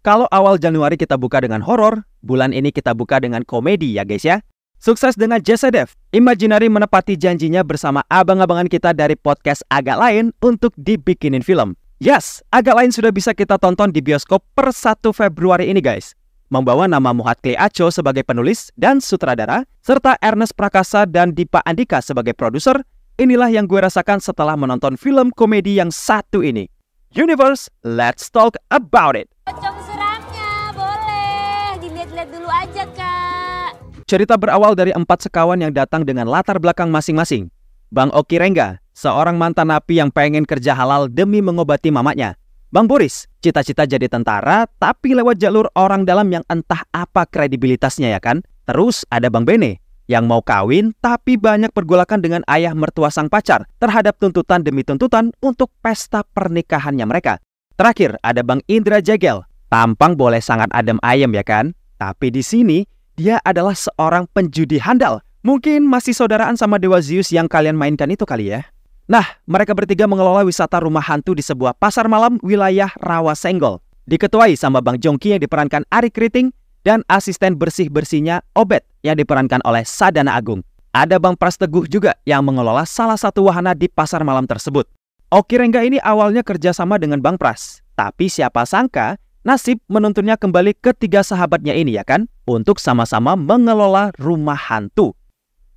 Kalau awal Januari kita buka dengan horor, bulan ini kita buka dengan komedi ya guys ya. Sukses dengan JCDev, Imaginary menepati janjinya bersama abang-abangan kita dari podcast Agak Lain untuk dibikinin film. Yes, Agak Lain sudah bisa kita tonton di bioskop per 1 Februari ini guys. Membawa nama Muhammad Klee Aco sebagai penulis dan sutradara, serta Ernest Prakasa dan Dipa Andika sebagai produser, inilah yang gue rasakan setelah menonton film komedi yang satu ini. Universe, let's talk about it. Pocong seramnya, boleh. Dilihat-lihat dulu aja, Kak. Cerita berawal dari 4 sekawan yang datang dengan latar belakang masing-masing. Bang Oki Rengga, seorang mantan napi yang pengen kerja halal demi mengobati mamanya. Bang Boris, cita-cita jadi tentara, tapi lewat jalur orang dalam yang entah apa kredibilitasnya ya kan. Terus ada Bang Bene, yang mau kawin tapi banyak pergolakan dengan ayah mertua sang pacar terhadap tuntutan demi tuntutan untuk pesta pernikahannya mereka. Terakhir ada Bang Indra Jegel, tampang boleh sangat adem ayem ya kan, tapi di sini dia adalah seorang penjudi handal. Mungkin masih saudaraan sama Dewa Zeus yang kalian mainkan itu kali ya. Nah, mereka bertiga mengelola wisata rumah hantu di sebuah pasar malam wilayah Rawasenggol. Diketuai sama Bang Jongki yang diperankan Ari Kriting dan asisten bersih-bersihnya Obet yang diperankan oleh Sadana Agung. Ada Bang Pras Teguh juga yang mengelola salah satu wahana di pasar malam tersebut. Oki Rengga ini awalnya kerjasama dengan Bang Pras, tapi siapa sangka nasib menuntunnya kembali ke 3 sahabatnya ini ya kan, untuk sama-sama mengelola rumah hantu.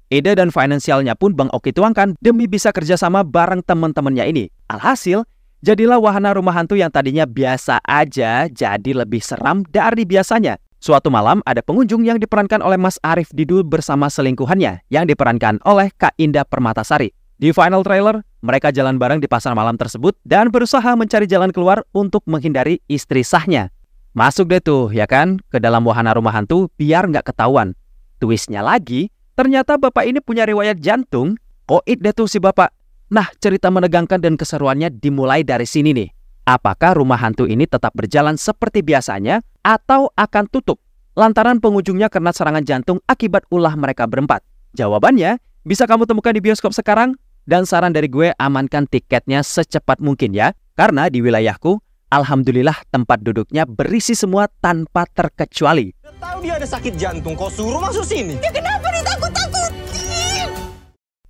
Ide dan finansialnya pun Bang Oki tuangkan demi bisa kerjasama bareng teman-temannya ini. Alhasil, jadilah wahana rumah hantu yang tadinya biasa aja jadi lebih seram dari biasanya. Suatu malam ada pengunjung yang diperankan oleh Mas Arif Didu bersama selingkuhannya yang diperankan oleh Kak Indah Permatasari. Di final trailer, mereka jalan bareng di pasar malam tersebut dan berusaha mencari jalan keluar untuk menghindari istri sahnya. Masuk deh tuh ya kan ke dalam wahana rumah hantu biar nggak ketahuan. Twistnya lagi, ternyata bapak ini punya riwayat jantung. Koit deh tuh si bapak. Nah, cerita menegangkan dan keseruannya dimulai dari sini nih. Apakah rumah hantu ini tetap berjalan seperti biasanya atau akan tutup lantaran pengunjungnya kena serangan jantung akibat ulah mereka berempat? Jawabannya bisa kamu temukan di bioskop sekarang, dan saran dari gue amankan tiketnya secepat mungkin ya. Karena di wilayahku, alhamdulillah tempat duduknya berisi semua tanpa terkecuali. Tahu dia ada sakit jantung, kau suruh masuk sini. Ya kenapa ditakut-takutin?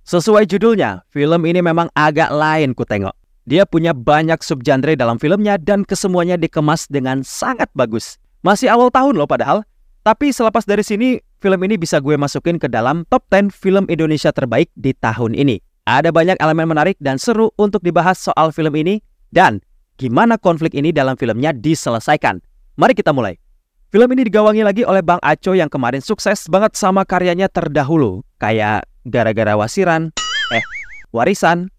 Sesuai judulnya, film ini memang agak lain ku tengok. Dia punya banyak subgenre dalam filmnya dan kesemuanya dikemas dengan sangat bagus. Masih awal tahun loh padahal. Tapi selepas dari sini, film ini bisa gue masukin ke dalam top 10 film Indonesia terbaik di tahun ini. Ada banyak elemen menarik dan seru untuk dibahas soal film ini dan gimana konflik ini dalam filmnya diselesaikan. Mari kita mulai. Film ini digawangi lagi oleh Bang Aco yang kemarin sukses banget sama karyanya terdahulu. Kayak Gara-Gara Warisan,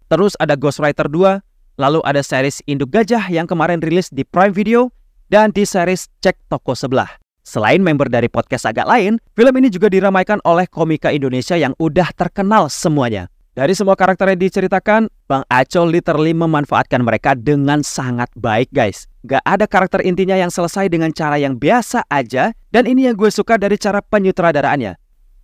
terus ada Ghostwriter 2, lalu ada series Induk Gajah yang kemarin rilis di Prime Video, dan di series Cek Toko Sebelah. Selain member dari podcast Agak Lain, film ini juga diramaikan oleh komika Indonesia yang udah terkenal semuanya. Dari semua karakter yang diceritakan, Bang Aco literally memanfaatkan mereka dengan sangat baik guys. Gak ada karakter intinya yang selesai dengan cara yang biasa aja, dan ini yang gue suka dari cara penyutradaraannya.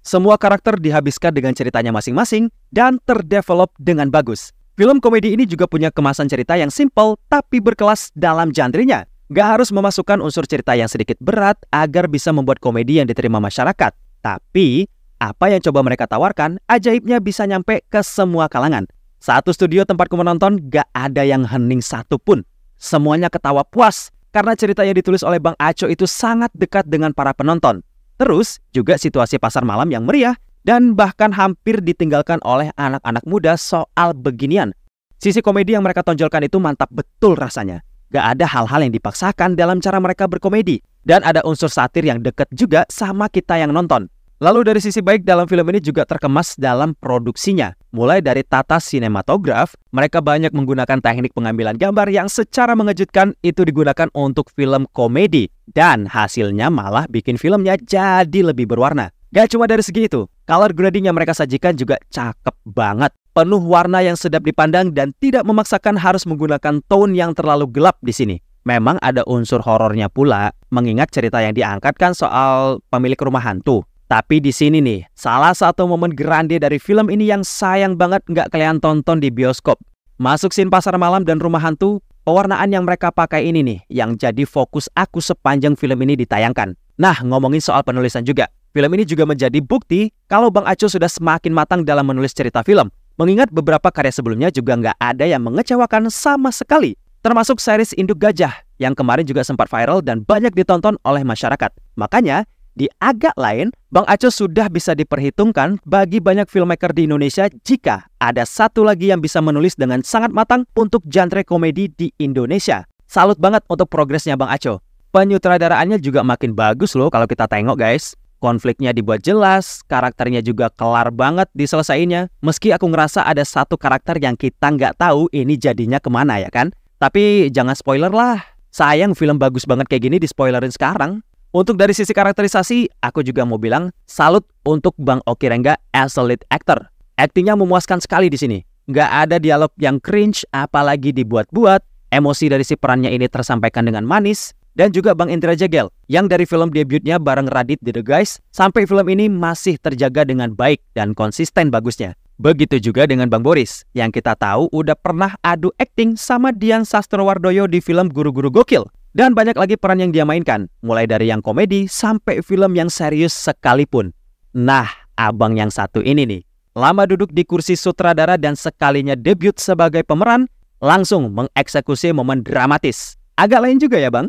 Semua karakter dihabiskan dengan ceritanya masing-masing dan terdevelop dengan bagus. Film komedi ini juga punya kemasan cerita yang simple tapi berkelas dalam genre-nya. Gak harus memasukkan unsur cerita yang sedikit berat agar bisa membuat komedi yang diterima masyarakat. Tapi, apa yang coba mereka tawarkan, ajaibnya bisa nyampe ke semua kalangan. Satu studio tempatku menonton, gak ada yang hening satupun. Semuanya ketawa puas, karena cerita yang ditulis oleh Bang Aco itu sangat dekat dengan para penonton. Terus, juga situasi pasar malam yang meriah, dan bahkan hampir ditinggalkan oleh anak-anak muda soal beginian. Sisi komedi yang mereka tonjolkan itu mantap betul rasanya. Gak ada hal-hal yang dipaksakan dalam cara mereka berkomedi. Dan ada unsur satir yang deket juga sama kita yang nonton. Lalu dari sisi baik dalam film ini juga terkemas dalam produksinya. Mulai dari tata sinematograf, mereka banyak menggunakan teknik pengambilan gambar yang secara mengejutkan itu digunakan untuk film komedi. Dan hasilnya malah bikin filmnya jadi lebih berwarna. Gak cuma dari segi itu, color grading yang mereka sajikan juga cakep banget. Penuh warna yang sedap dipandang dan tidak memaksakan harus menggunakan tone yang terlalu gelap di sini. Memang ada unsur horornya pula, mengingat cerita yang diangkat kan soal pemilik rumah hantu. Tapi di sini nih, salah satu momen grande dari film ini yang sayang banget nggak kalian tonton di bioskop. Masuk scene pasar malam dan rumah hantu, pewarnaan yang mereka pakai ini nih yang jadi fokus aku sepanjang film ini ditayangkan. Nah, ngomongin soal penulisan juga. Film ini juga menjadi bukti kalau Bang Aco sudah semakin matang dalam menulis cerita film. Mengingat beberapa karya sebelumnya juga nggak ada yang mengecewakan sama sekali. Termasuk series Induk Gajah yang kemarin juga sempat viral dan banyak ditonton oleh masyarakat. Makanya, di agak lain, Bang Aco sudah bisa diperhitungkan bagi banyak filmmaker di Indonesia jika ada satu lagi yang bisa menulis dengan sangat matang untuk genre komedi di Indonesia. Salut banget untuk progresnya Bang Aco. Penyutradaraannya juga makin bagus loh kalau kita tengok guys. Konfliknya dibuat jelas, karakternya juga kelar banget diselesainnya. Meski aku ngerasa ada satu karakter yang kita nggak tahu ini jadinya kemana ya kan. Tapi jangan spoiler lah. Sayang film bagus banget kayak gini di spoilerin sekarang. Untuk dari sisi karakterisasi, aku juga mau bilang salut untuk Bang Oki Rengga as a lead actor. Aktingnya memuaskan sekali di sini. Nggak ada dialog yang cringe, apalagi dibuat-buat. Emosi dari si perannya ini tersampaikan dengan manis. Dan juga Bang Indra Jegel, yang dari film debutnya bareng Radit di The Guys, sampai film ini masih terjaga dengan baik dan konsisten bagusnya. Begitu juga dengan Bang Boris, yang kita tahu udah pernah adu akting sama Dian Sastrowardoyo di film Guru-Guru Gokil. Dan banyak lagi peran yang dia mainkan, mulai dari yang komedi sampai film yang serius sekalipun. Nah, abang yang satu ini nih, lama duduk di kursi sutradara dan sekalinya debut sebagai pemeran, langsung mengeksekusi momen dramatis. Agak lain juga ya bang?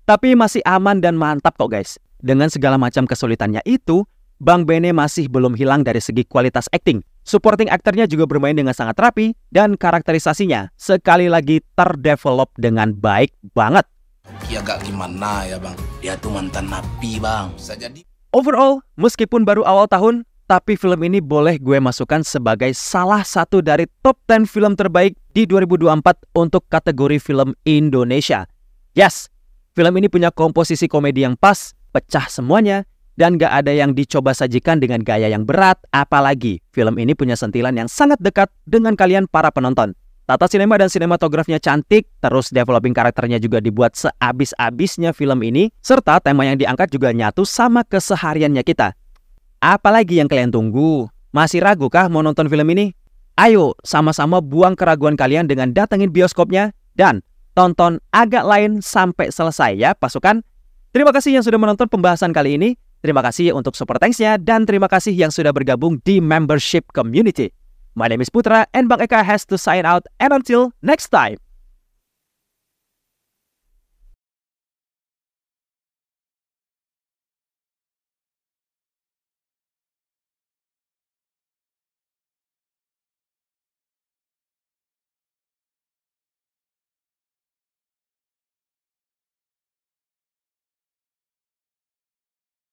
Tapi masih aman dan mantap kok guys. Dengan segala macam kesulitannya itu, Bang Bene masih belum hilang dari segi kualitas akting. Supporting aktornya juga bermain dengan sangat rapi dan karakterisasinya sekali lagi terdevelop dengan baik banget. Ya gak gimana ya bang, dia tuh mantan napi bang. Bisa jadi. Overall, meskipun baru awal tahun, tapi film ini boleh gue masukkan sebagai salah satu dari top 10 film terbaik di 2024 untuk kategori film Indonesia. Yes, film ini punya komposisi komedi yang pas, pecah semuanya, dan gak ada yang dicoba sajikan dengan gaya yang berat, apalagi film ini punya sentilan yang sangat dekat dengan kalian para penonton. Tata sinema dan sinematografinya cantik, terus developing karakternya juga dibuat seabis-abisnya film ini, serta tema yang diangkat juga nyatu sama kesehariannya kita. Apalagi yang kalian tunggu? Masih ragu kah mau nonton film ini? Ayo sama-sama buang keraguan kalian dengan datengin bioskopnya dan tonton agak lain sampai selesai ya pasukan. Terima kasih yang sudah menonton pembahasan kali ini. Terima kasih untuk super thanks-nya dan terima kasih yang sudah bergabung di membership community. My name is Putra and Bang Eka has to sign out and until next time.